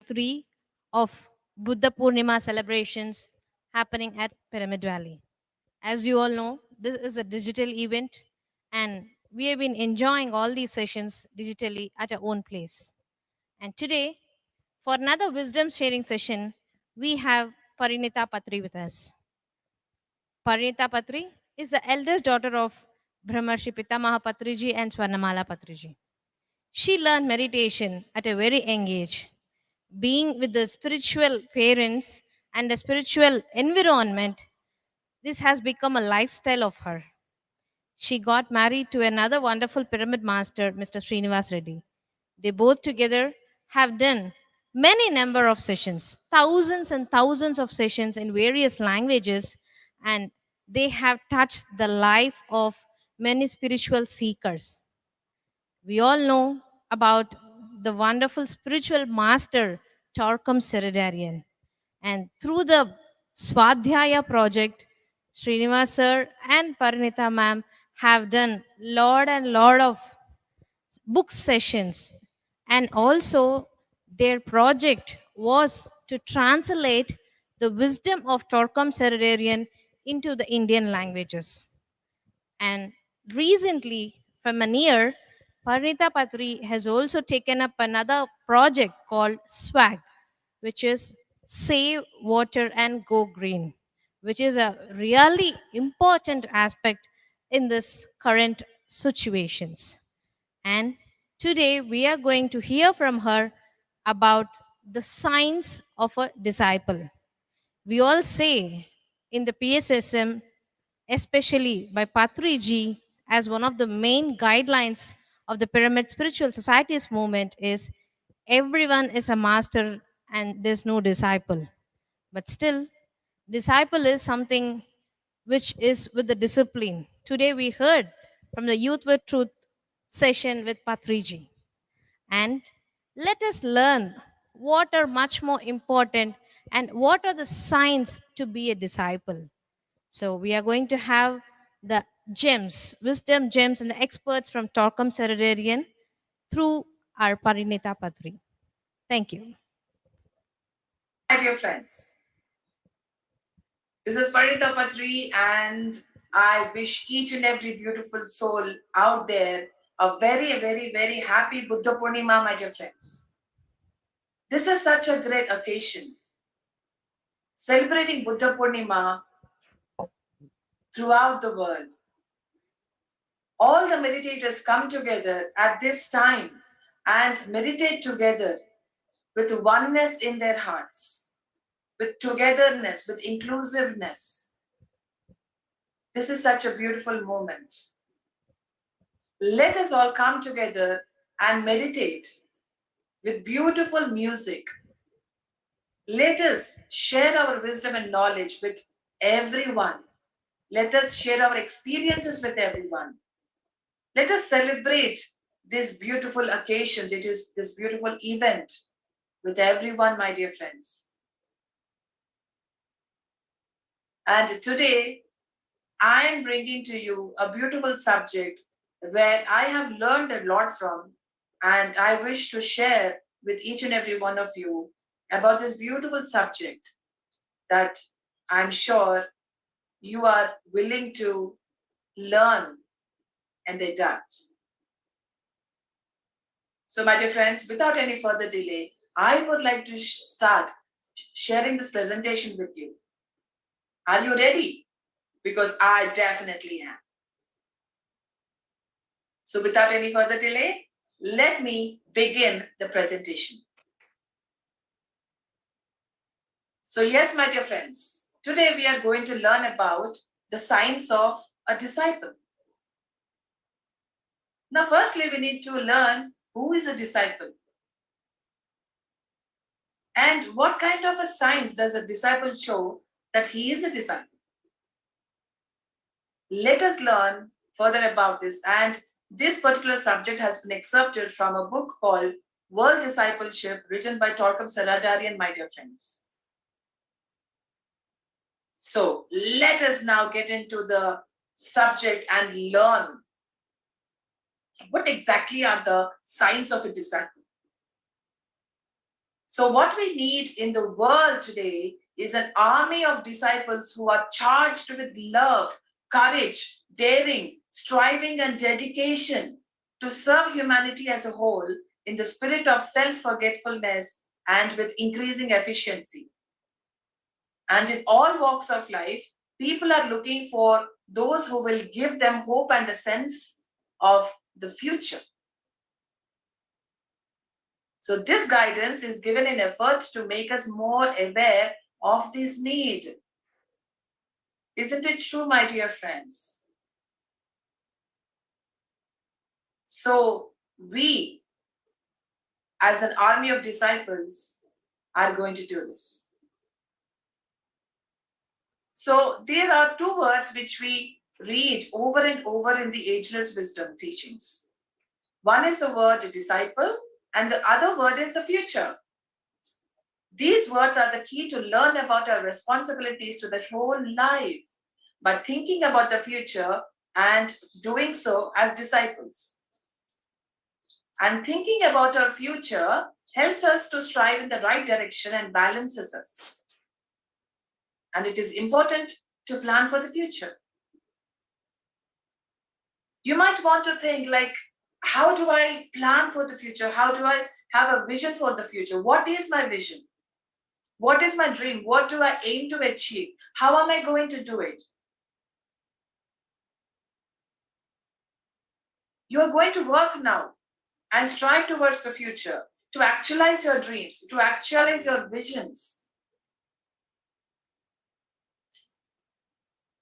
3 of Buddha Poornima celebrations happening at Pyramid Valley. As you all know, this is a digital event and we have been enjoying all these sessions digitally at our own place. And today, for another wisdom sharing session, we have Parinitha Patri with us. Parinitha Patri is the eldest daughter of Brahmarshi Pitamaha Patriji and Swarnamala Patriji. She learned meditation at a very young age. Being with the spiritual parents and the spiritual environment, this has become a lifestyle of her. She got married to another wonderful pyramid master, Mr. Srinivas Reddy. They both together have done many number of sessions, thousands and thousands of sessions in various languages, and they have touched the life of many spiritual seekers. We all know about the wonderful spiritual master, Torkam Seradarian. And through the Swadhyaya project, Srinivas sir and Parinitha ma'am have done lot of book sessions. And also their project was to translate the wisdom of Torkam Seradarian into the Indian languages. And recently, from a year, Parinitha Patri has also taken up another project called SWAG, which is Save Water and Go Green, which is a really important aspect in this current situations. And today we are going to hear from her about the signs of a disciple. We all say in the PSSM, especially by Patri ji, as one of the main guidelines of the Pyramid Spiritual Societies movement, is everyone is a master and there's no disciple. But still, disciple is something which is with the discipline. Today we heard from the Youth with Truth session with Patri ji. And let us learn what are much more important and what are the signs to be a disciple. So we are going to have the gems, wisdom gems, and the experts from Torkam Seradarian through our Parinitha Patri. Thank you. My dear friends, this is Parinitha Patri, and I wish each and every beautiful soul out there a very, very, very happy Buddha Poornima, my dear friends. This is such a great occasion. Celebrating Buddha Poornima throughout the world. All the meditators come together at this time and meditate together with oneness in their hearts, with togetherness, with inclusiveness. This is such a beautiful moment. Let us all come together and meditate with beautiful music. Let us share our wisdom and knowledge with everyone. Let us share our experiences with everyone. Let us celebrate this beautiful occasion, this beautiful event with everyone, my dear friends. And today, I am bringing to you a beautiful subject where I have learned a lot from, and I wish to share with each and every one of you about this beautiful subject that I'm sure you are willing to learn and adapt. So, my dear friends, without any further delay, I would like to start sharing this presentation with you. Are you ready? Because I definitely am. So, without any further delay, let me begin the presentation. So, yes, my dear friends, today we are going to learn about the signs of a disciple. Now, firstly, we need to learn who is a disciple and what kind of a signs does a disciple show that he is a disciple. Let us learn further about this. And this particular subject has been excerpted from a book called World Discipleship, written by Torkam Seradarian, my dear friends. So let us now get into the subject and learn what exactly are the signs of a disciple. So, what we need in the world today is an army of disciples who are charged with love, courage, daring, striving, and dedication to serve humanity as a whole in the spirit of self forgetfulness and with increasing efficiency. And in all walks of life, people are looking for those who will give them hope and a sense of the future. So, this guidance is given in effort to make us more aware of this need. Isn't it true, my dear friends? So, we, as an army of disciples, are going to do this. So, there are two words which we read over and over in the ageless wisdom teachings. One is the word disciple, and the other word is the future. These words are the key to learn about our responsibilities to the whole life by thinking about the future and doing so as disciples. And thinking about our future helps us to strive in the right direction and balances us. And it is important to plan for the future. You might want to think like, how do I plan for the future? How do I have a vision for the future? What is my vision? What is my dream? What do I aim to achieve? How am I going to do it? You are going to work now and strive towards the future to actualize your dreams, to actualize your visions.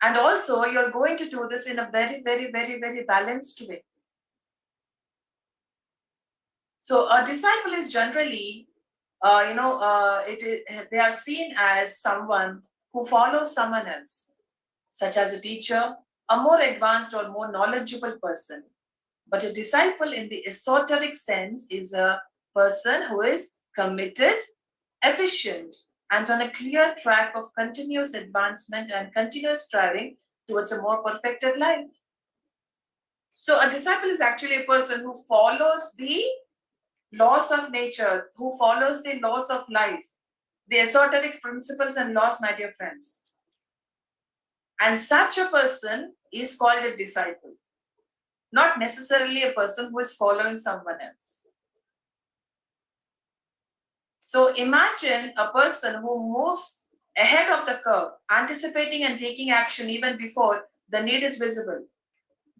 And also, you're going to do this in a very, very, very, very balanced way. So, a disciple is generally, they are seen as someone who follows someone else, such as a teacher, a more advanced or more knowledgeable person. But a disciple in the esoteric sense is a person who is committed, efficient, and on a clear track of continuous advancement and continuous striving towards a more perfected life. So, a disciple is actually a person who follows the laws of nature, who follows the laws of life, the esoteric principles and laws, my dear friends. And such a person is called a disciple, not necessarily a person who is following someone else. So imagine a person who moves ahead of the curve, anticipating and taking action even before the need is visible.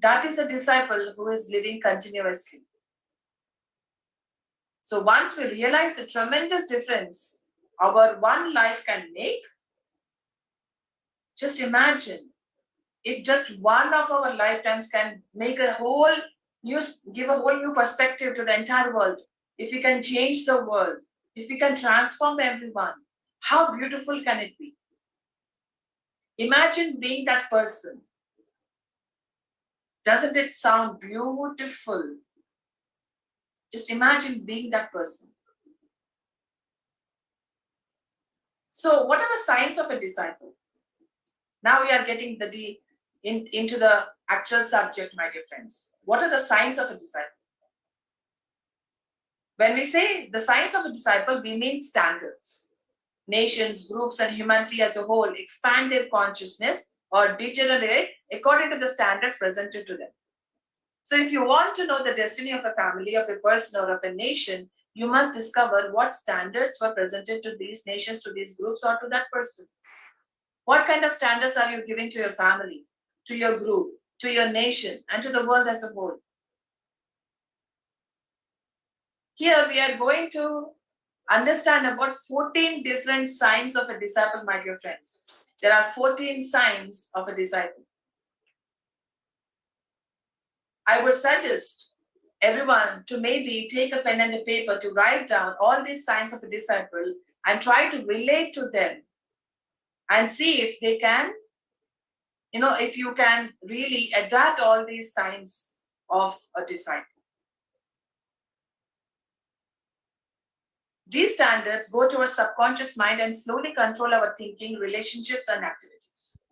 That is a disciple who is living continuously. So once we realize the tremendous difference our one life can make, just imagine if just one of our lifetimes can make a whole new, give a whole new perspective to the entire world, if we can change the world, if we can transform everyone, how beautiful can it be? Imagine being that person. Doesn't it sound beautiful? Just imagine being that person. So, what are the signs of a disciple? Now we are getting into the actual subject, my dear friends. What are the signs of a disciple? When we say the signs of a disciple, we mean standards. Nations, groups, and humanity as a whole expand their consciousness or degenerate according to the standards presented to them. So, if you want to know the destiny of a family, of a person, or of a nation, you must discover what standards were presented to these nations, to these groups, or to that person. What kind of standards are you giving to your family, to your group, to your nation, and to the world as a whole? Here we are going to understand about 14 different signs of a disciple, my dear friends. There are 14 signs of a disciple. I would suggest everyone to maybe take a pen and a paper to write down all these signs of a disciple and try to relate to them and see if they can, if you can really adapt all these signs of a disciple. These standards go to our subconscious mind and slowly control our thinking, relationships, and activities.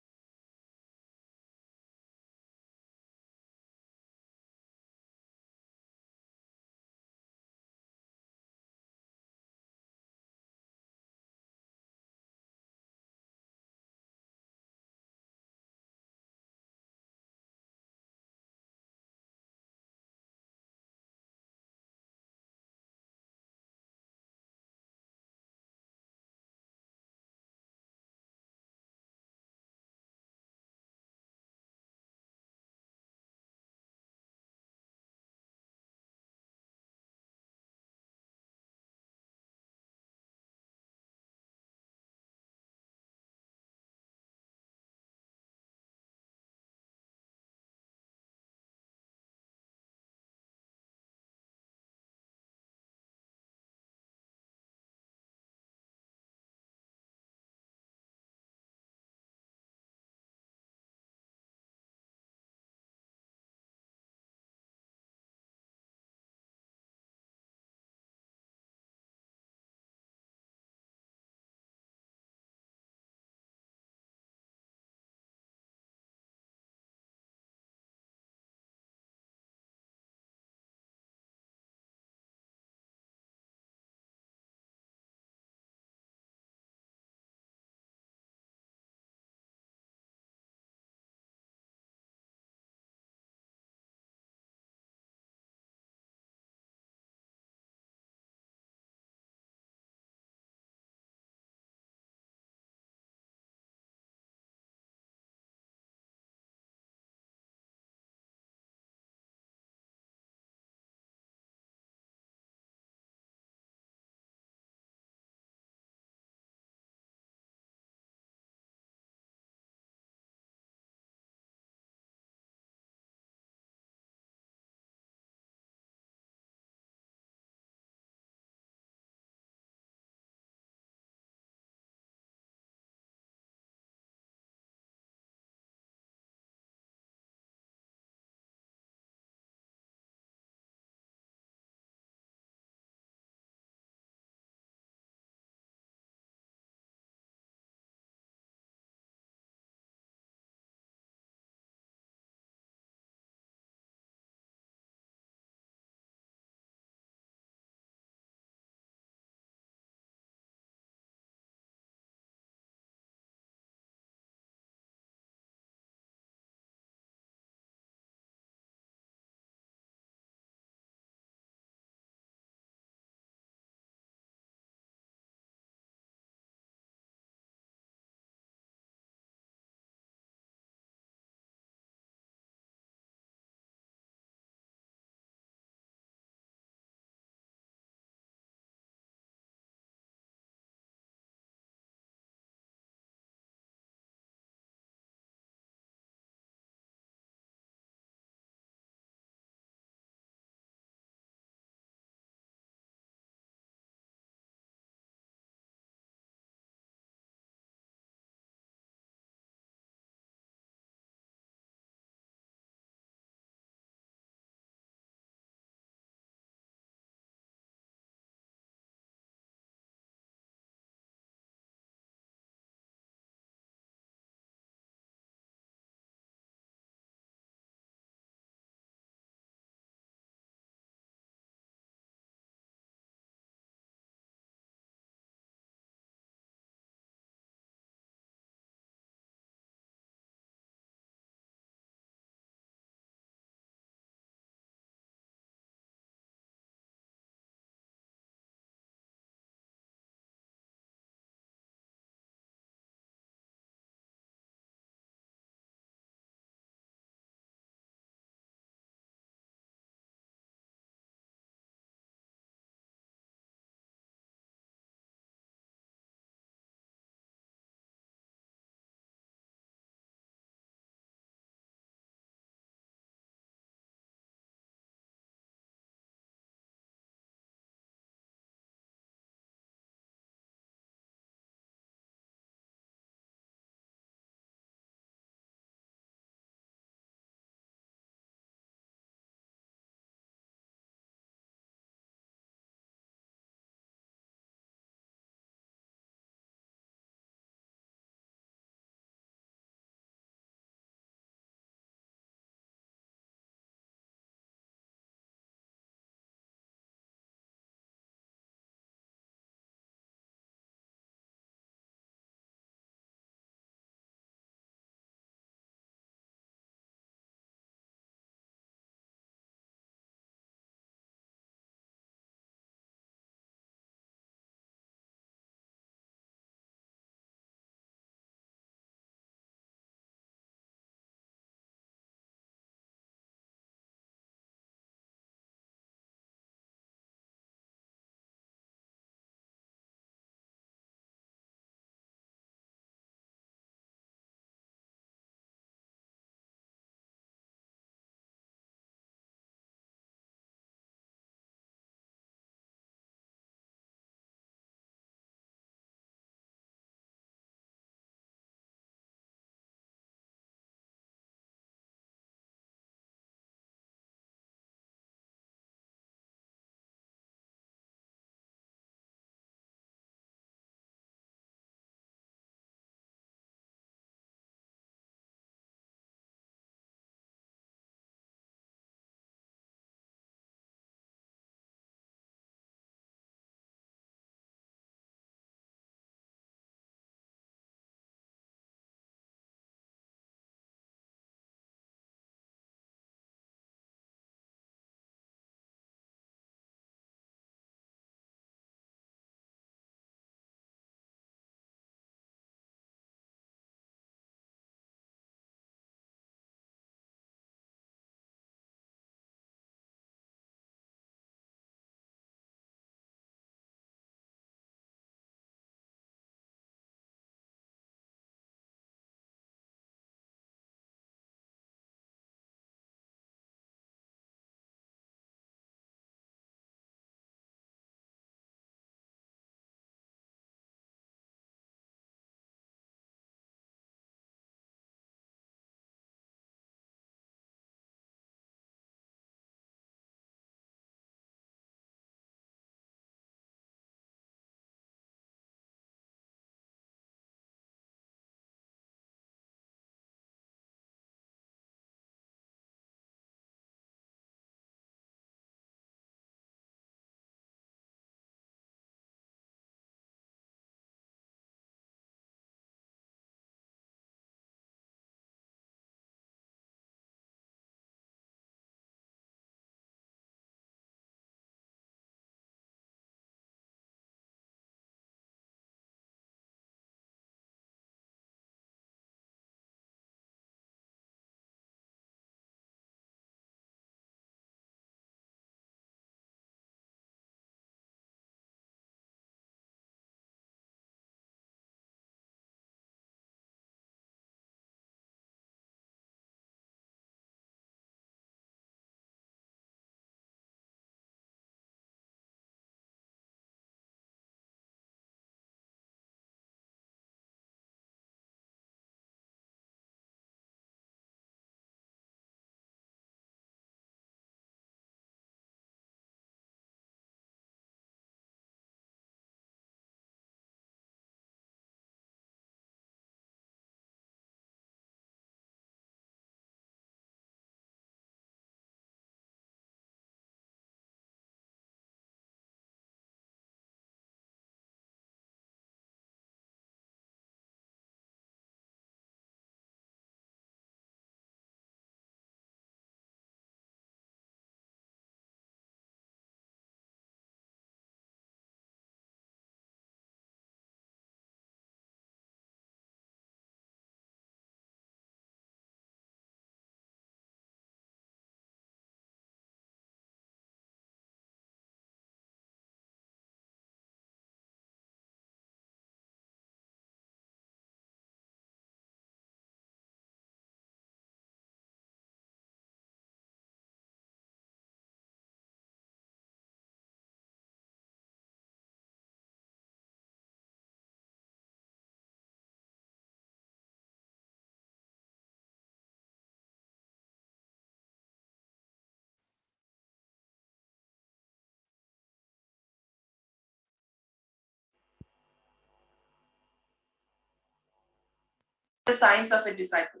the signs of a disciple.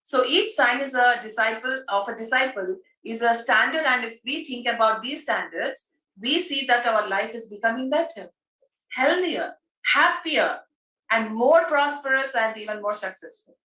So each sign is a disciple of a disciple is a standard, and if we think about these standards, we see that our life is becoming better, healthier, happier, and more prosperous and even more successful.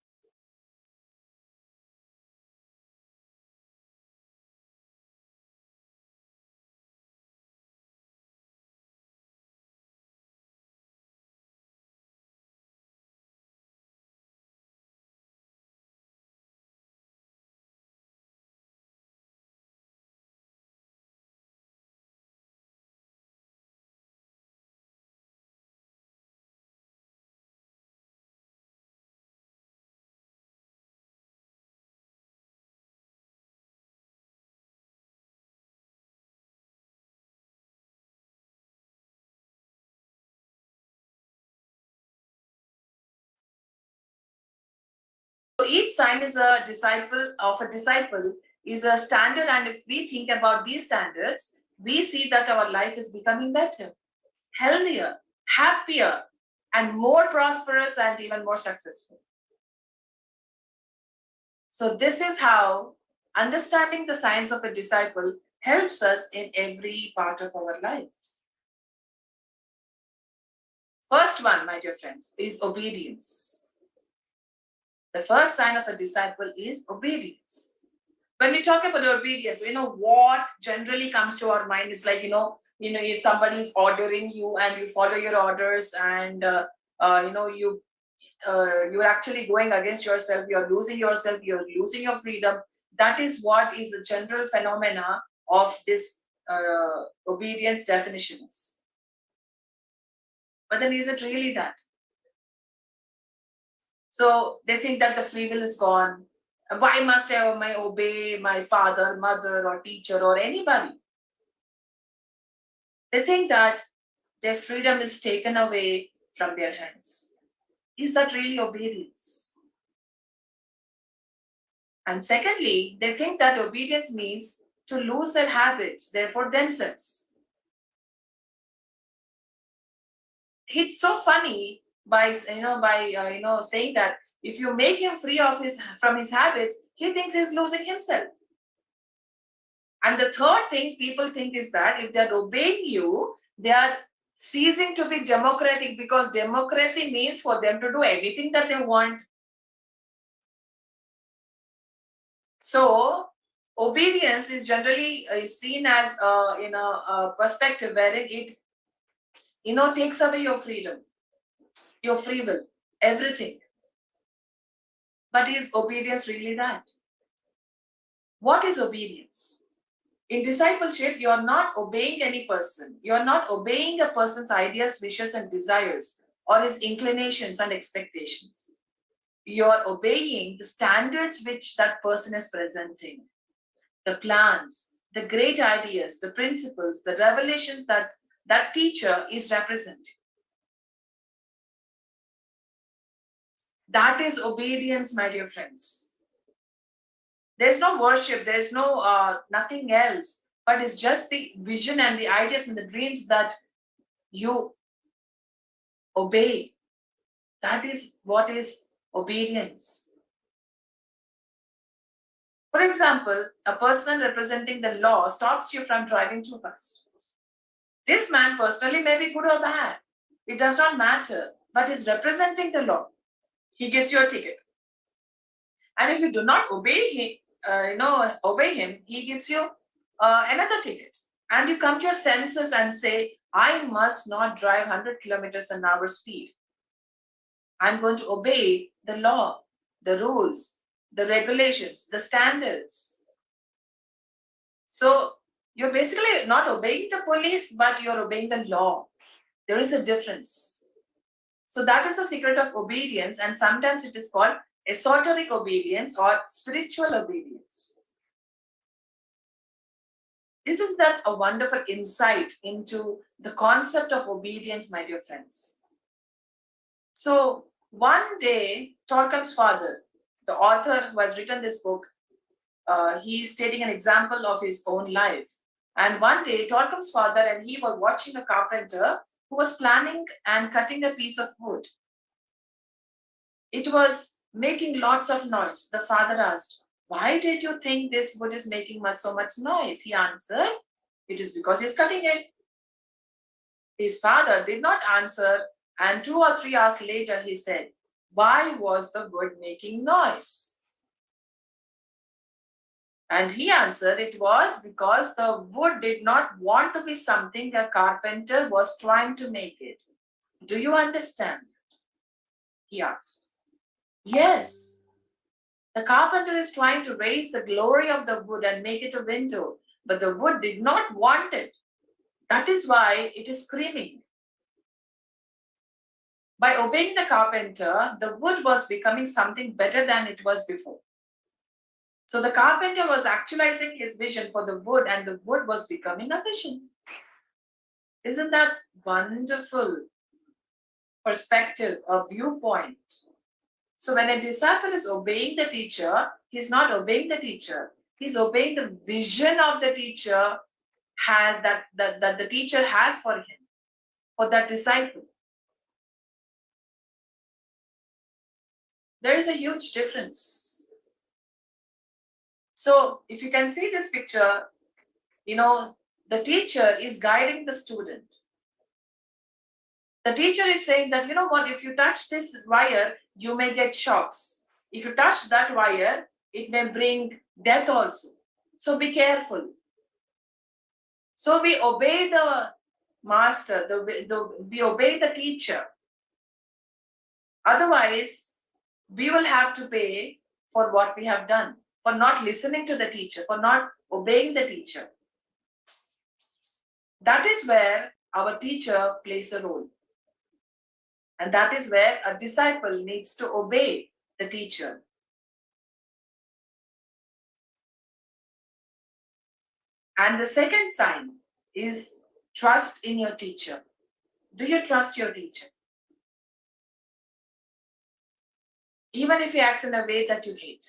So each sign is a disciple of a disciple is a standard, and if we think about these standards, we see that our life is becoming better, healthier, happier, and more prosperous and even more successful. So this is how understanding the signs of a disciple helps us in every part of our life. First one, my dear friends, is obedience. The first sign of a disciple is obedience. When we talk about obedience, what generally comes to our mind is like, if somebody is ordering you and you follow your orders, and you're actually going against yourself, you're losing yourself, you're losing your freedom. That is what is the general phenomena of this obedience definitions. But then is it really that? So they think that the free will is gone. Why must I obey my father, mother, or teacher, or anybody? They think that their freedom is taken away from their hands. Is that really obedience? And secondly, they think that obedience means to lose their habits, therefore themselves. It's so funny by saying that if you make him free from his habits, he thinks he's losing himself. And the third thing people think is that if they're obeying you, they are ceasing to be democratic, because democracy means for them to do anything that they want. So obedience is generally seen as a perspective wherein it takes away your freedom, your free will, everything. But is obedience really that? What is obedience? In discipleship, you are not obeying any person. You are not obeying a person's ideas, wishes, and desires, or his inclinations and expectations. You are obeying the standards which that person is presenting, the plans, the great ideas, the principles, the revelations that that teacher is representing. That is obedience, my dear friends. There's no worship, there's no nothing else, but it's just the vision and the ideas and the dreams that you obey. That is what is obedience. For example, a person representing the law stops you from driving too fast. This man personally may be good or bad. It does not matter, but is representing the law. He gives you a ticket. And if you do not obey him, he gives you another ticket. And you come to your senses and say, I must not drive 100 kilometers an hour speed. I'm going to obey the law, the rules, the regulations, the standards. So you're basically not obeying the police, but you're obeying the law. There is a difference. So that is the secret of obedience, and sometimes it is called esoteric obedience or spiritual obedience. Isn't that a wonderful insight into the concept of obedience, my dear friends? So one day, Torkam's father, the author who has written this book, he is stating an example of his own life. And one day, Torkam's father and he were watching a carpenter who who was planning and cutting a piece of wood. It was making lots of noise. The father asked, "Why did you think this wood is making so much noise?" He answered, "It is because he's cutting it." His father did not answer, and 2 or 3 hours later he said, "Why was the wood making noise?" And he answered, "It was because the wood did not want to be something a carpenter was trying to make it." "Do you understand?" he asked. "Yes. The carpenter is trying to raise the glory of the wood and make it a window, but the wood did not want it. That is why it is screaming." By obeying the carpenter, the wood was becoming something better than it was before. So the carpenter was actualizing his vision for the wood, and the wood was becoming a vision. Isn't that wonderful perspective, a viewpoint? So when a disciple is obeying the teacher, he's not obeying the teacher. He's obeying the vision of the teacher has that the teacher has for him, for that disciple. There is a huge difference. So if you can see this picture, the teacher is guiding the student. The teacher is saying that, you know what, if you touch this wire, you may get shocks. If you touch that wire, it may bring death also. So be careful. So we obey the master, we obey the teacher. Otherwise, we will have to pay for what we have done, for not listening to the teacher, for not obeying the teacher. That is where our teacher plays a role. And that is where a disciple needs to obey the teacher. And the second sign is trust in your teacher. Do you trust your teacher? Even if he acts in a way that you hate.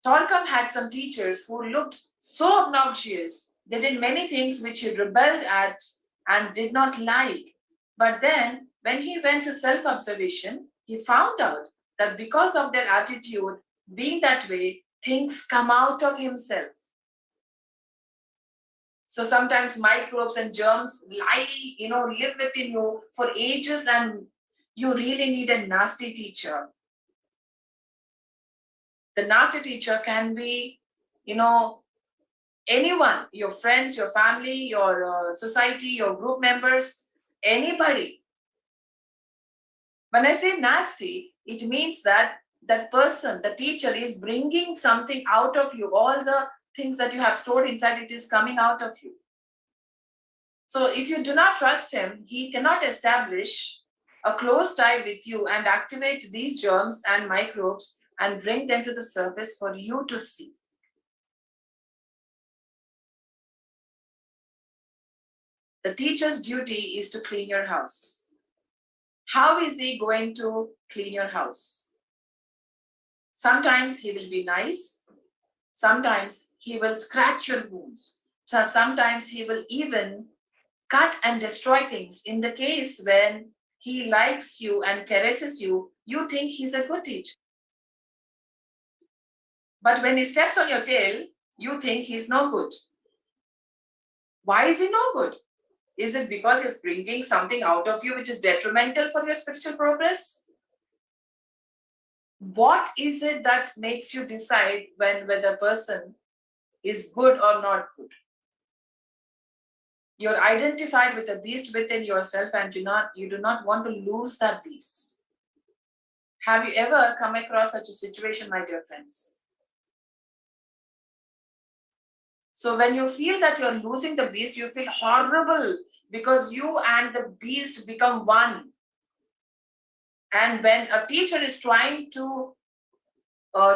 Torcom had some teachers who looked so obnoxious. They did many things which he rebelled at and did not like. But then, when he went to self-observation, he found out that because of their attitude being that way, things come out of himself. So sometimes microbes and germs live within you for ages, and you really need a nasty teacher. The nasty teacher can be, anyone, your friends, your family, your society, your group members, anybody. When I say nasty, it means that that person, the teacher, is bringing something out of you. All the things that you have stored inside, it is coming out of you. So if you do not trust him, he cannot establish a close tie with you and activate these germs and microbes and bring them to the surface for you to see. The teacher's duty is to clean your house. How is he going to clean your house? Sometimes he will be nice. Sometimes he will scratch your wounds. So sometimes he will even cut and destroy things. In the case when he likes you and caresses you, you think he's a good teacher. But when he steps on your tail, you think he's no good. Why is he no good? Is it because he's bringing something out of you which is detrimental for your spiritual progress? What is it that makes you decide whether a person is good or not good? You're identified with a beast within yourself, and you do not want to lose that beast. Have you ever come across such a situation, my dear friends? So when you feel that you're losing the beast, you feel horrible because you and the beast become one. And when a teacher is trying to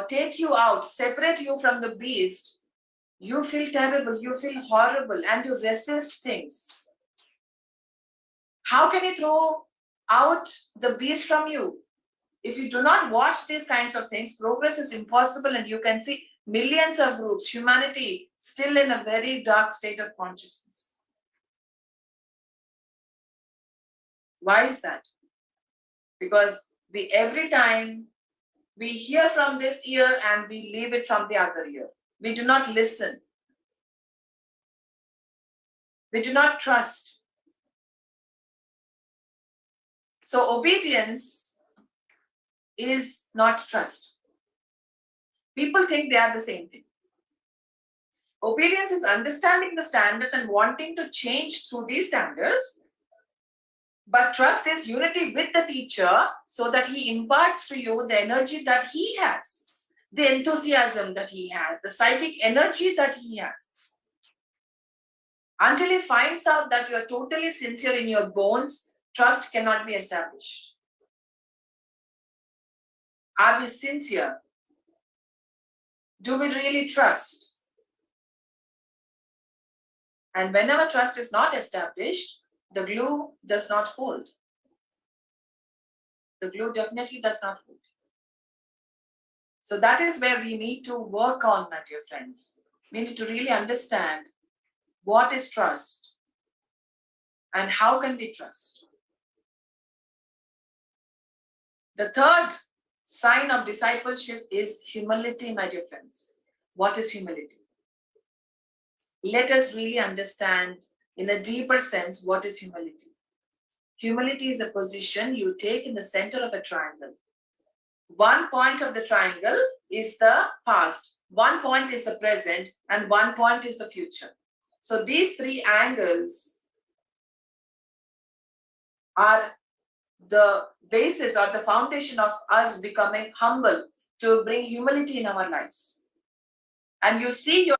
take you out, separate you from the beast, you feel terrible, you feel horrible, and you resist things. How can he throw out the beast from you? If you do not watch these kinds of things, progress is impossible, and you can see millions of groups, humanity still in a very dark state of consciousness. Why is that? Because we every time we hear from this ear and we leave it from the other ear. We do not listen. We do not trust. So obedience is not trust. People think they are the same thing. Obedience is understanding the standards and wanting to change through these standards. But trust is unity with the teacher so that he imparts to you the energy that he has, the enthusiasm that he has, the psychic energy that he has. Until he finds out that you are totally sincere in your bones, trust cannot be established. Are we sincere? Do we really trust? And whenever trust is not established, the glue does not hold. The glue definitely does not hold. So that is where we need to work on, my dear friends. We need to really understand what is trust and how can we trust. The third sign of discipleship is humility, my dear friends. What is humility? Let us really understand in a deeper sense what is humility. Humility is a position you take in the center of a triangle. One point of the triangle is the past, one point is the present, and one point is the future. So these three angles are the basis or the foundation of us becoming humble to bring humility in our lives. And you see your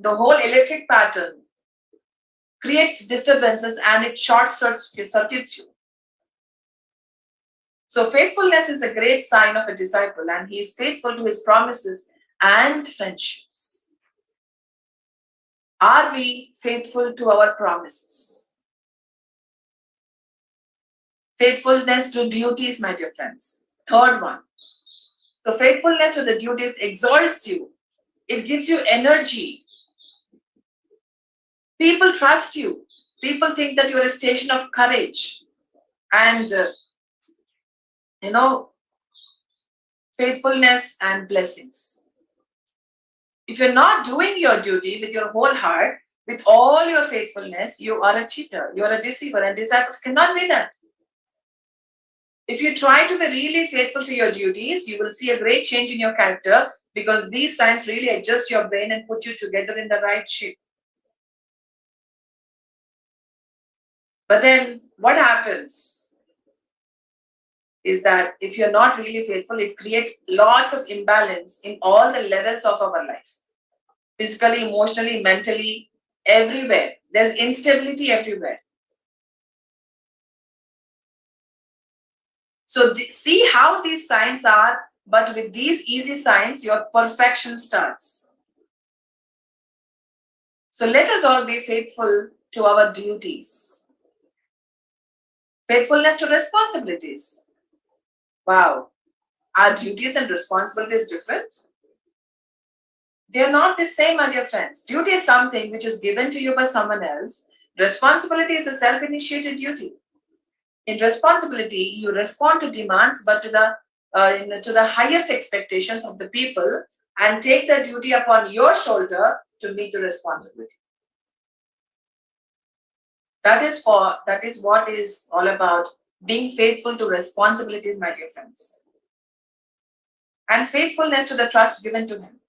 the whole electric pattern creates disturbances and it circuits you. So faithfulness is a great sign of a disciple, and he is faithful to his promises and friendships. Are we faithful to our promises? Faithfulness to duties, my dear friends. Third one. So faithfulness to the duties exalts you. It gives you energy. People trust you. People think that you're a station of courage. And, faithfulness and blessings. If you're not doing your duty with your whole heart, with all your faithfulness, you are a cheater, you are a deceiver, and disciples cannot be that. If you try to be really faithful to your duties, you will see a great change in your character, because these signs really adjust your brain and put you together in the right shape. But then what happens is that if you're not really faithful, it creates lots of imbalance in all the levels of our life. Physically, emotionally, mentally, everywhere. There's instability everywhere. So see how these signs are, but with these easy signs, your perfection starts. So let us all be faithful to our duties. Faithfulness to responsibilities. Wow. Are duties and responsibilities different? They are not the same, my dear friends. Duty is something which is given to you by someone else. Responsibility is a self-initiated duty. In responsibility, you respond to demands, but to the highest expectations of the people, and take the duty upon your shoulder to meet the responsibility. That is what is all about being faithful to responsibilities, my dear friends, and faithfulness to the trust given to him.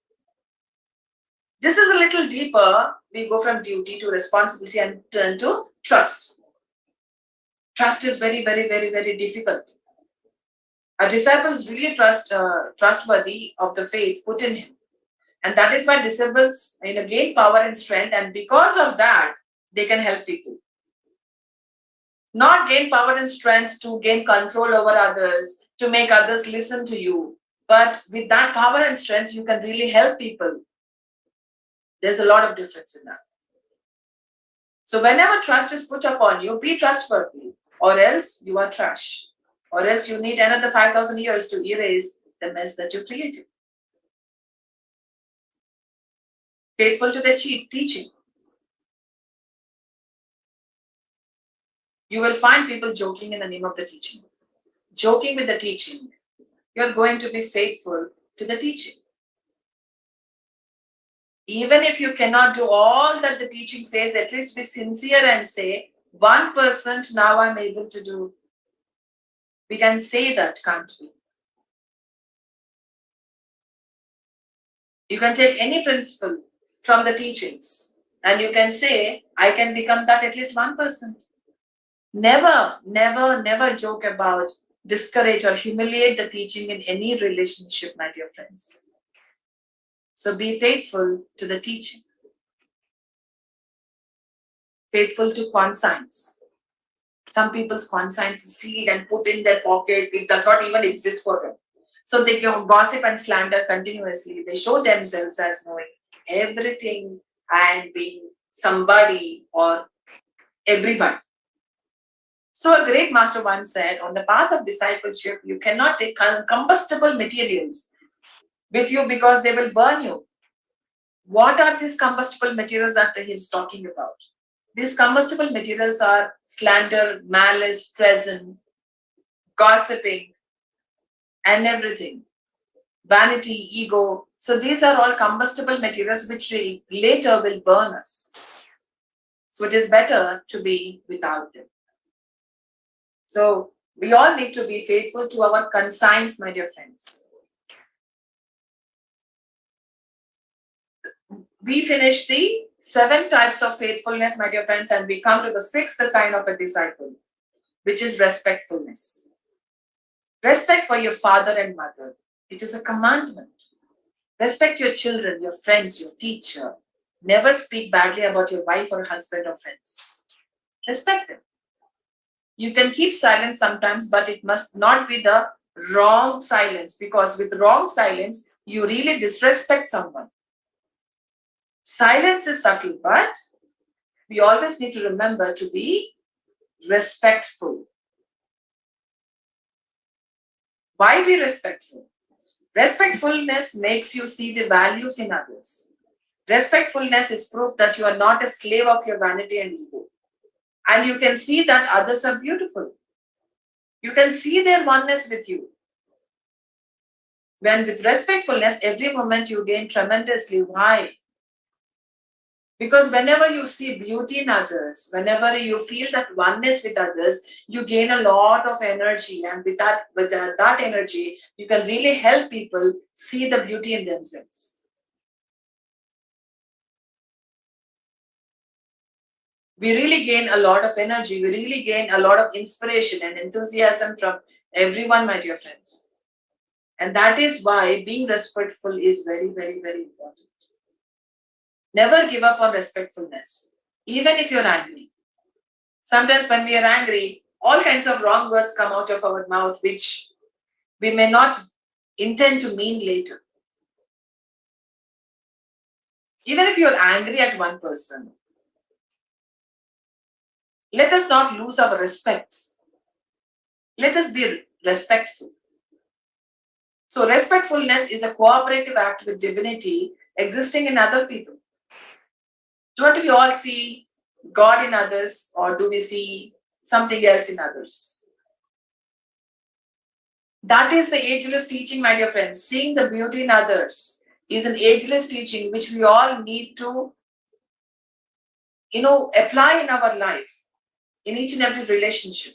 This is a little deeper. We go from duty to responsibility and turn to trust. Trust is very, very, very, very difficult. A disciple is really trustworthy of the faith put in him. And that is why disciples gain power and strength, and because of that, they can help people. Not gain power and strength to gain control over others, to make others listen to you. But with that power and strength, you can really help people. There's a lot of difference in that. So whenever trust is put upon you, be trustworthy, or else you are trash. Or else you need another 5,000 years to erase the mess that you created. Faithful to the teaching. You will find people joking in the name of the teaching. Joking with the teaching. You're going to be faithful to the teaching. Even if you cannot do all that the teaching says, at least be sincere and say, 1% now I'm able to do. We can say that, can't we? You can take any principle from the teachings and you can say, I can become that at least 1%. Never, never, never joke about, discourage or humiliate the teaching in any relationship, my dear friends. So be faithful to the teaching. Faithful to conscience. Some people's conscience is sealed and put in their pocket. It does not even exist for them. So they go gossip and slander continuously. They show themselves as knowing everything and being somebody or everybody. So a great master once said, on the path of discipleship, you cannot take combustible materials with you because they will burn you. What are these combustible materials that he is talking about? These combustible materials are slander, malice, treason, gossiping, and everything. Vanity, ego. So these are all combustible materials which later will burn us. So it is better to be without them. So we all need to be faithful to our conscience, my dear friends. We finish the 7 types of faithfulness, my dear friends, and we come to the 6th sign of a disciple, which is respectfulness. Respect for your father and mother. It is a commandment. Respect your children, your friends, your teacher, Never speak badly about your wife or husband or friends. Respect them. You can keep silence sometimes, but it must not be the wrong silence, because with wrong silence, you really disrespect someone. Silence is subtle, but we always need to remember to be respectful. Why be respectful? Respectfulness makes you see the values in others. Respectfulness is proof that you are not a slave of your vanity and ego. And you can see that others are beautiful. You can see their oneness with you. When with respectfulness, every moment you gain tremendously. Why? Because whenever you see beauty in others, whenever you feel that oneness with others, you gain a lot of energy. And with that energy, you can really help people see the beauty in themselves. We really gain a lot of energy. We really gain a lot of inspiration and enthusiasm from everyone, my dear friends. And that is why being respectful is very, very, very important. Never give up on respectfulness, even if you're angry. Sometimes when we are angry, all kinds of wrong words come out of our mouth, which we may not intend to mean later. Even if you're angry at one person, let us not lose our respect. Let us be respectful. So, respectfulness is a cooperative act with divinity existing in other people. Don't we all see God in others, or do we see something else in others? That is the ageless teaching, my dear friends. Seeing the beauty in others is an ageless teaching which we all need to, apply in our life, in each and every relationship.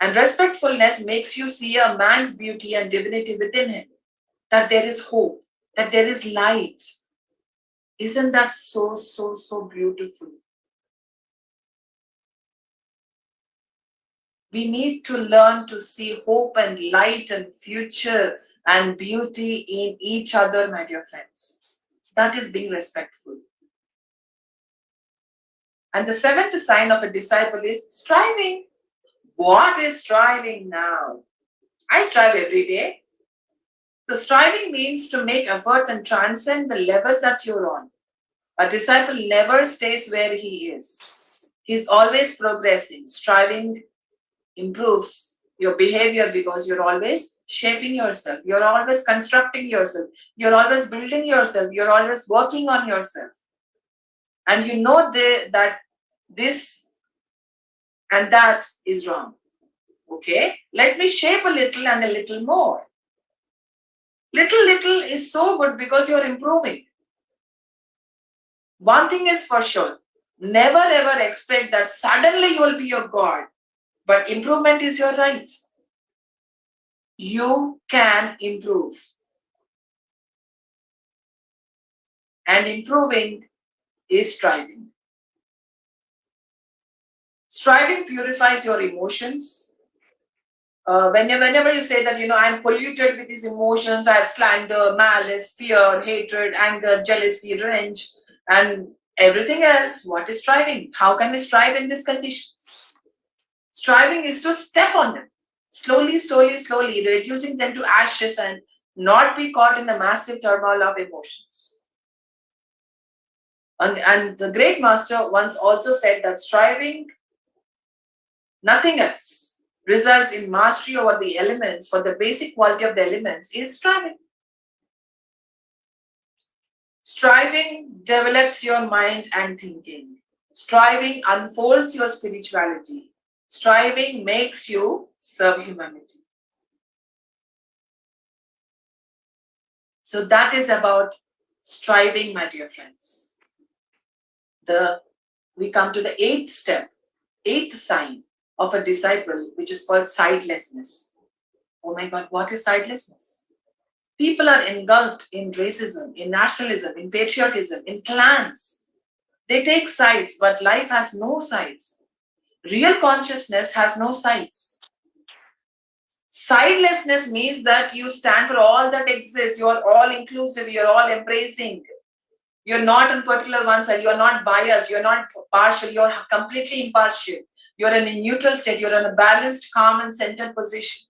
And respectfulness makes you see a man's beauty and divinity within him, that there is hope, that there is light. Isn't that so, so, so beautiful? We need to learn to see hope and light and future and beauty in each other, my dear friends. That is being respectful. And the seventh sign of a disciple is striving. What is striving now? I strive every day. So striving means to make efforts and transcend the level that you're on. A disciple never stays where he is. He's always progressing. Striving improves your behavior because you're always shaping yourself. You're always constructing yourself. You're always building yourself. You're always working on yourself. And you know that this and that is wrong. Okay, let me shape a little and a little more. Little is so good because you're improving. One thing is for sure, never ever expect that suddenly you will be your God. But improvement is your right. You can improve. And improving is striving. Striving purifies your emotions. Whenever you say that, I'm polluted with these emotions, I have slander, malice, fear, hatred, anger, jealousy, revenge, and everything else, what is striving? How can we strive in these conditions? Striving is to step on them, slowly, slowly, slowly, reducing them to ashes and not be caught in the massive turmoil of emotions. And the great master once also said that striving, nothing else, results in mastery over the elements, for the basic quality of the elements is striving. Striving develops your mind and thinking. Striving unfolds your spirituality. Striving makes you serve humanity. So that is about striving, my dear friends. We come to the eighth step, eighth sign of a disciple, which is called sidelessness. Oh my God, what is sidelessness? People are engulfed in racism, in nationalism, in patriotism, in clans. They take sides, but life has no sides. Real consciousness has no sides. Sidelessness means that you stand for all that exists. You're all inclusive. You're all embracing. You're not on particular one side. You're not biased. You're not partial. You're completely impartial. You're in a neutral state. You're in a balanced, calm, and centered position.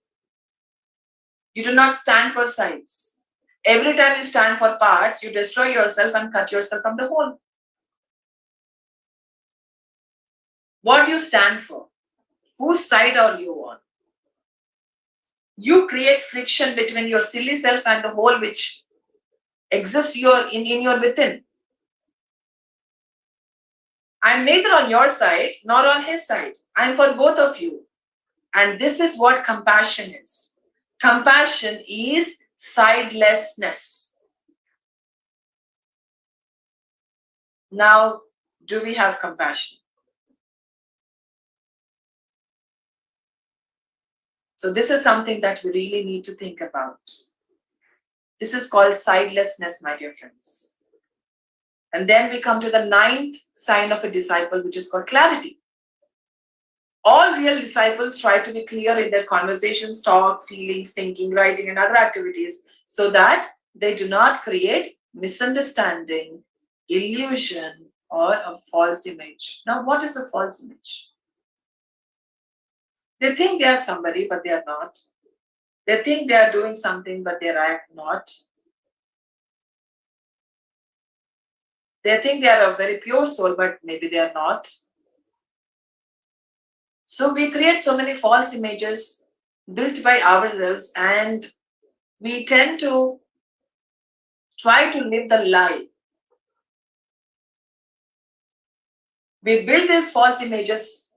You do not stand for sides. Every time you stand for parts, you destroy yourself and cut yourself from the whole. What do you stand for? Whose side are you on? You create friction between your silly self and the whole which exists in your within. I'm neither on your side nor on his side. I'm for both of you. And this is what compassion is. Compassion is sidelessness. Now, do we have compassion? So this is something that we really need to think about. This is called sidelessness, my dear friends. And then we come to the 9th sign of a disciple, which is called clarity. All real disciples try to be clear in their conversations, talks, feelings, thinking, writing, and other activities so that they do not create misunderstanding, illusion, or a false image. Now, what is a false image? They think they are somebody, but they are not. They think they are doing something, but they are not. They think they are a very pure soul, but maybe they are not. So we create so many false images built by ourselves, and we tend to try to live the lie. We build these false images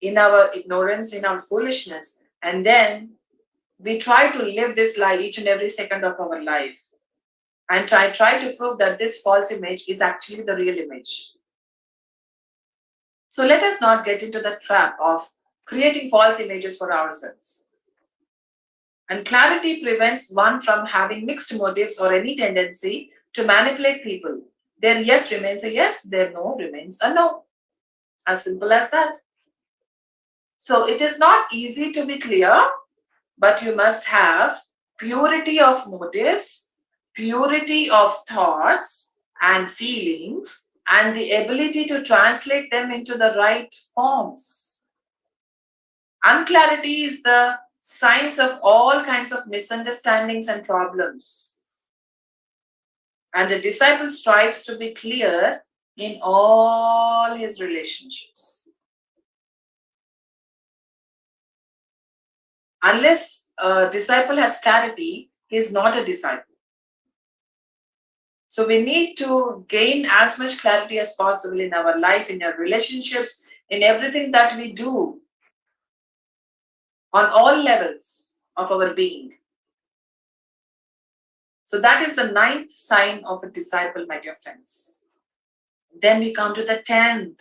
in our ignorance, in our foolishness, and then we try to live this lie each and every second of our life and try to prove that this false image is actually the real image. So let us not get into the trap of creating false images for ourselves. And clarity prevents one from having mixed motives or any tendency to manipulate people. Their yes remains a yes, their no remains a no. As simple as that. So it is not easy to be clear, but you must have purity of motives, purity of thoughts and feelings, and the ability to translate them into the right forms. Unclarity is the signs of all kinds of misunderstandings and problems. And the disciple strives to be clear in all his relationships. Unless a disciple has clarity, he is not a disciple. So we need to gain as much clarity as possible in our life, in our relationships, in everything that we do, on all levels of our being. So that is the 9th sign of a disciple, my dear friends. Then we come to the 10th.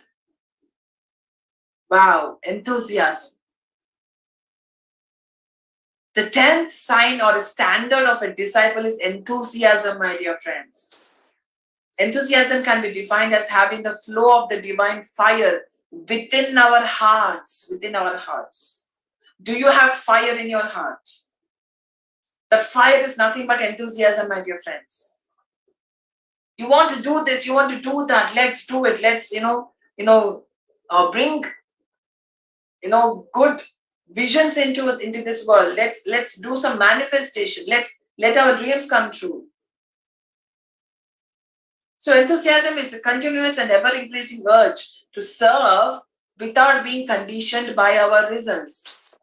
Wow, enthusiasm. The 10th sign or standard of a disciple is enthusiasm, my dear friends. Enthusiasm can be defined as having the flow of the divine fire within our hearts, Do you have fire in your heart? That fire is nothing but enthusiasm, my dear friends. You want to do this, you want to do that, let's do it. Let's, bring, good visions into this world. Let's do some manifestation. Let our dreams come true. So enthusiasm is a continuous and ever-increasing urge to serve without being conditioned by our results.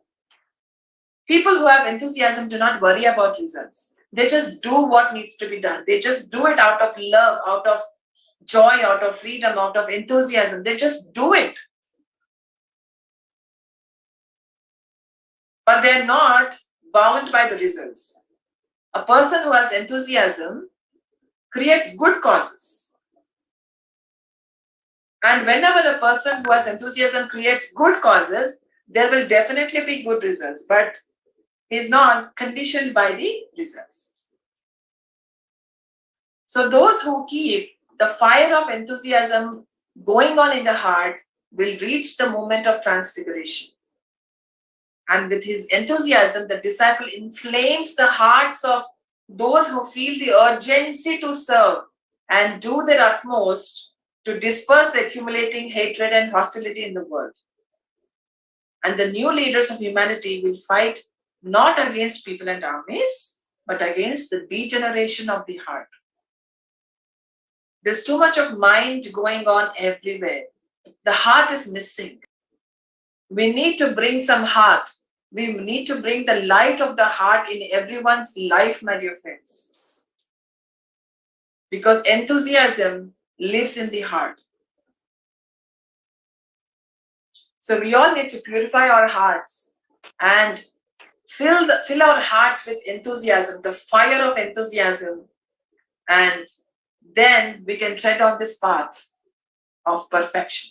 People who have enthusiasm do not worry about results. They just do what needs to be done. They just do it out of love, out of joy, out of freedom, out of enthusiasm. They just do it. But they're not bound by the results. A person who has enthusiasm creates good causes. And whenever a person who has enthusiasm creates good causes, there will definitely be good results, but he's not conditioned by the results. So those who keep the fire of enthusiasm going on in the heart will reach the moment of transfiguration. And with his enthusiasm, the disciple inflames the hearts of those who feel the urgency to serve and do their utmost to disperse the accumulating hatred and hostility in the world. And the new leaders of humanity will fight not against people and armies, but against the degeneration of the heart. There's too much of mind going on everywhere. The heart is missing. We need to bring some heart. We need to bring the light of the heart in everyone's life, my dear friends. Because enthusiasm lives in the heart. So we all need to purify our hearts and fill our hearts with enthusiasm, the fire of enthusiasm, and then we can tread on this path of perfection.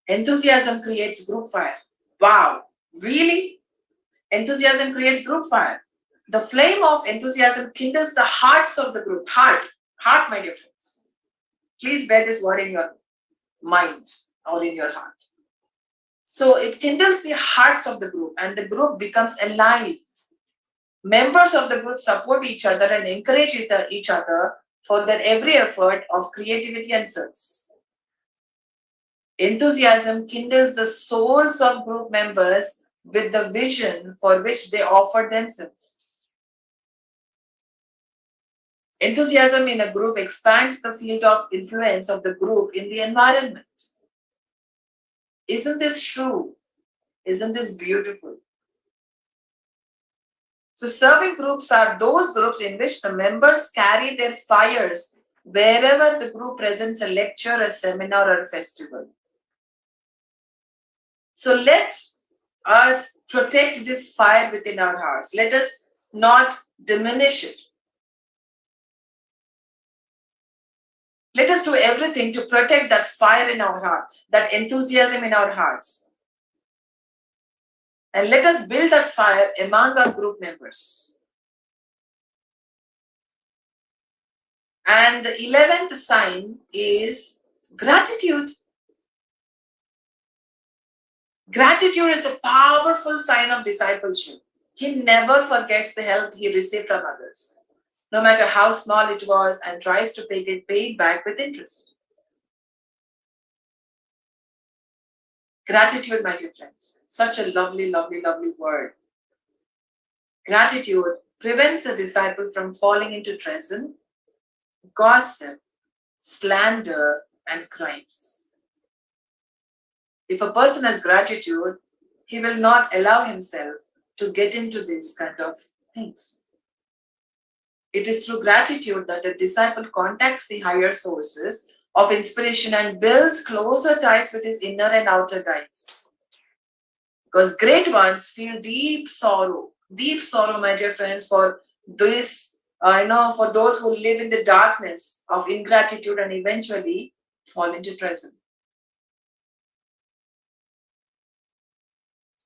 Enthusiasm creates group fire. Wow, really? Enthusiasm creates group fire. The flame of enthusiasm kindles the hearts of the group. Heart, my dear friends. Please bear this word in your mind or in your heart. So it kindles the hearts of the group and the group becomes alive. Members of the group support each other and encourage each other for their every effort of creativity and service. Enthusiasm kindles the souls of group members with the vision for which they offer themselves. Enthusiasm in a group expands the field of influence of the group in the environment. Isn't this true? Isn't this beautiful? So serving groups are those groups in which the members carry their fires wherever the group presents a lecture, a seminar, or a festival. So let us protect this fire within our hearts. Let us not diminish it. Let us do everything to protect that fire in our heart, that enthusiasm in our hearts. And let us build that fire among our group members. And the 11th sign is gratitude. Gratitude is a powerful sign of discipleship. He never forgets the help he received from others, no matter how small it was, and tries to pay it back with interest. Gratitude, my dear friends, such a lovely, lovely, lovely word. Gratitude prevents a disciple from falling into treason, gossip, slander, and crimes. If a person has gratitude, he will not allow himself to get into these kind of things. It is through gratitude that a disciple contacts the higher sources of inspiration and builds closer ties with his inner and outer guides. Because great ones feel deep sorrow, my dear friends, for this, for those who live in the darkness of ingratitude and eventually fall into treason.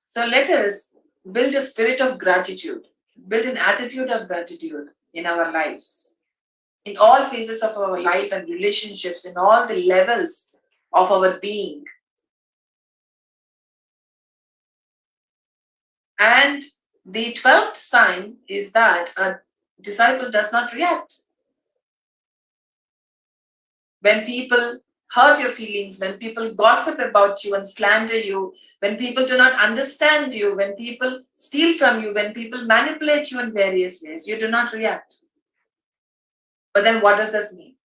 So let us build a spirit of gratitude, build an attitude of gratitude in our lives, in all phases of our life and relationships, in all the levels of our being. And the 12th sign is that a disciple does not react. When people hurt your feelings, when people gossip about you and slander you, when people do not understand you, when people steal from you, when people manipulate you in various ways, you do not react. But then what does this mean?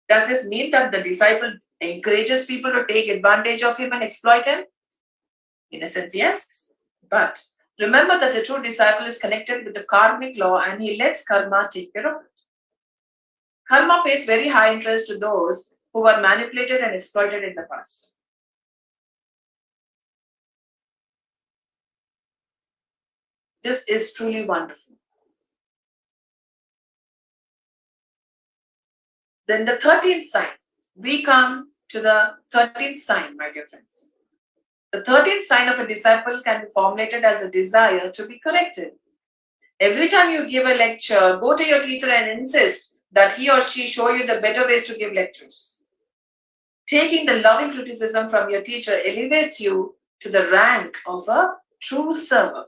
Does this mean that the disciple encourages people to take advantage of him and exploit him? In a sense, yes. But remember that a true disciple is connected with the karmic law and he lets karma take care of it. Karma pays very high interest to those who were manipulated and exploited in the past. This is truly wonderful. Then the 13th sign. We come to the 13th sign, my dear friends. The 13th sign of a disciple can be formulated as a desire to be corrected. Every time you give a lecture, go to your teacher and insist that he or she show you the better ways to give lectures. Taking the loving criticism from your teacher elevates you to the rank of a true server.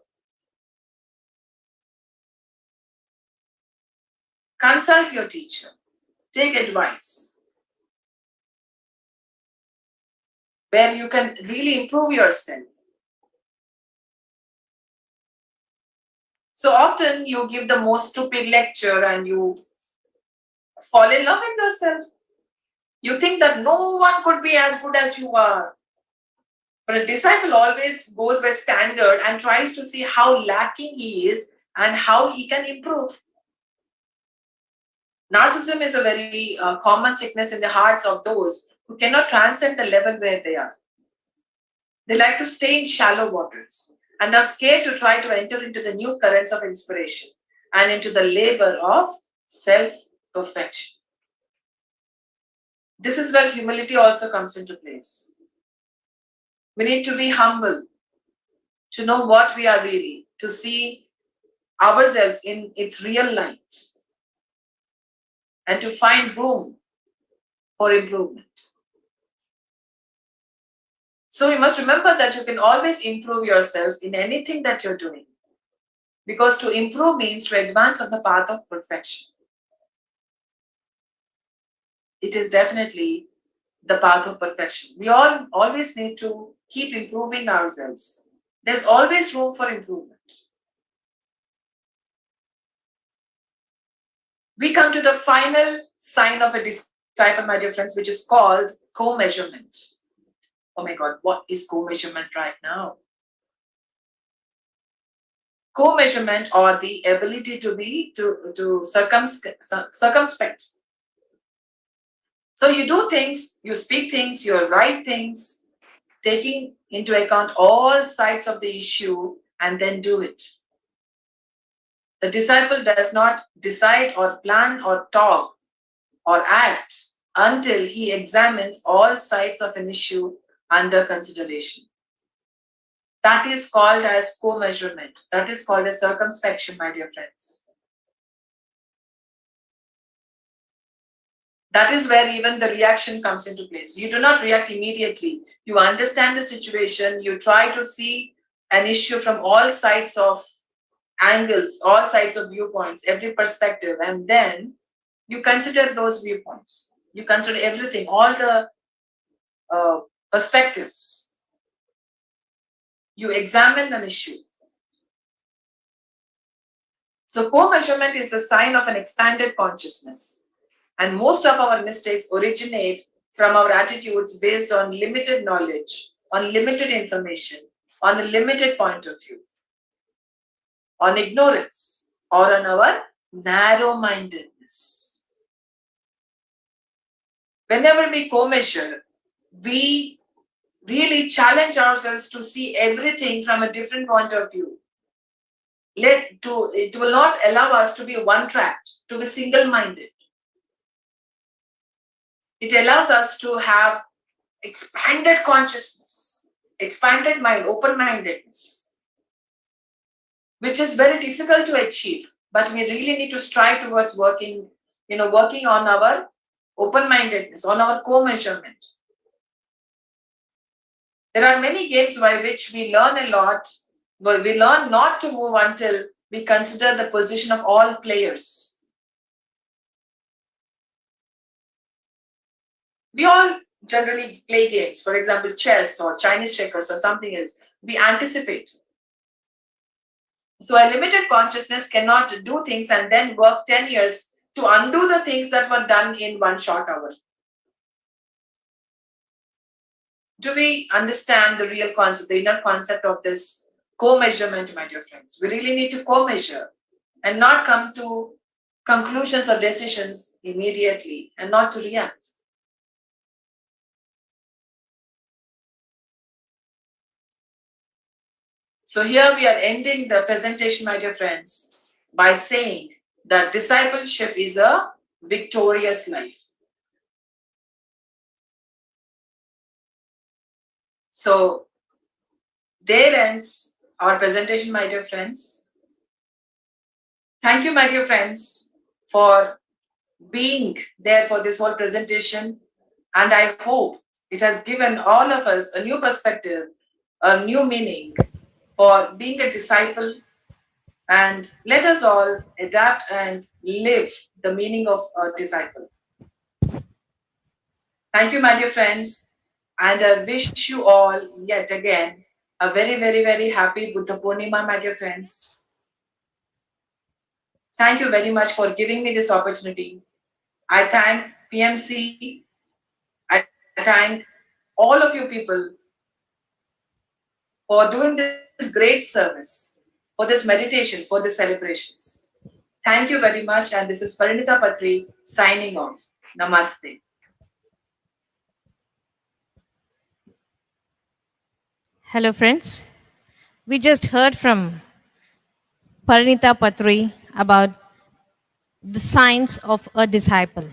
Consult your teacher. Take advice where you can really improve yourself. So often you give the most stupid lecture and you fall in love with yourself. You think that no one could be as good as you are. But a disciple always goes by standard and tries to see how lacking he is and how he can improve. Narcissism is a very common sickness in the hearts of those who cannot transcend the level where they are. They like to stay in shallow waters and are scared to try to enter into the new currents of inspiration and into the labor of self perfection. This is where humility also comes into place. We need to be humble to know what we are really, to see ourselves in its real light, and to find room for improvement. So you must remember that you can always improve yourself in anything that you're doing, because to improve means to advance on the path of perfection. It is definitely the path of perfection. We all always need to keep improving ourselves. There's always room for improvement. We come to the final sign of a disciple, my dear friends, which is called co-measurement. Oh my God, what is co-measurement right now? Co-measurement, or the ability to be to circumspect. So you do things, you speak things, you write things, taking into account all sides of the issue, and then do it. The disciple does not decide or plan or talk or act until he examines all sides of an issue under consideration. That is called as co-measurement. That is called as circumspection, my dear friends. That is where even the reaction comes into place. You do not react immediately. You understand the situation. You try to see an issue from all sides of angles, all sides of viewpoints, every perspective, and then you consider those viewpoints. You consider everything, all the perspectives. You examine an issue. So co-measurement is a sign of an expanded consciousness. And most of our mistakes originate from our attitudes based on limited knowledge, on limited information, on a limited point of view, on ignorance, or on our narrow-mindedness. Whenever we co-measure, we really challenge ourselves to see everything from a different point of view. It will not allow us to be one-tracked, to be single-minded. It allows us to have expanded consciousness, expanded mind, open-mindedness, which is very difficult to achieve. But we really need to strive towards working on our open-mindedness, on our co-measurement. There are many games by which we learn a lot, but we learn not to move until we consider the position of all players. We all generally play games, for example, chess or Chinese checkers or something else. We anticipate. So a limited consciousness cannot do things and then work 10 years to undo the things that were done in one short hour. Do we understand the real concept, the inner concept of this co-measurement, my dear friends? We really need to co-measure and not come to conclusions or decisions immediately and not to react. So here we are ending the presentation, my dear friends, by saying that discipleship is a victorious life. So there ends our presentation, my dear friends. Thank you, my dear friends, for being there for this whole presentation. And I hope it has given all of us a new perspective, a new meaning for being a disciple And let us all adapt and live the meaning of a disciple. Thank you, my dear friends. And I wish you all yet again a very, very, very happy Buddha Purnima, my dear friends. Thank you very much for giving me this opportunity. I thank PMC. I thank all of you people for doing this great service, for this meditation, for this celebrations. Thank you very much. And this is Parinitha Patri signing off. Namaste. Hello, friends. We just heard from Parinitha Patri about the signs of a disciple.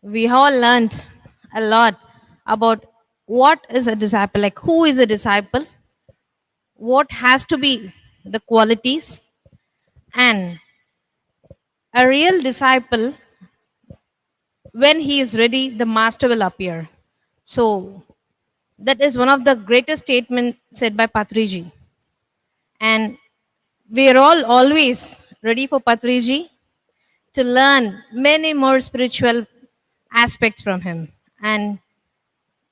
We all learned a lot about what is a disciple, like who is a disciple, what has to be the qualities, and a real disciple, when he is ready, the master will appear. So, that is one of the greatest statements said by Patriji. And we are all always ready for Patriji to learn many more spiritual aspects from him. And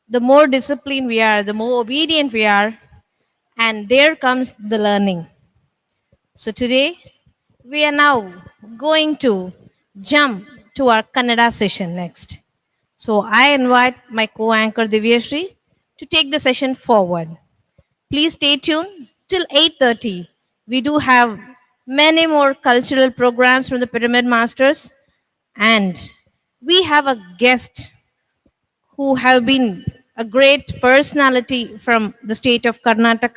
the more disciplined we are, the more obedient we are, and there comes the learning. So today, we are now going to jump to our Kannada session next. So I invite my co-anchor Divyashri to take the session forward. Please stay tuned till 8:30. We do have many more cultural programs from the Pyramid Masters, and we have a guest who have been a great personality from the state of Karnataka.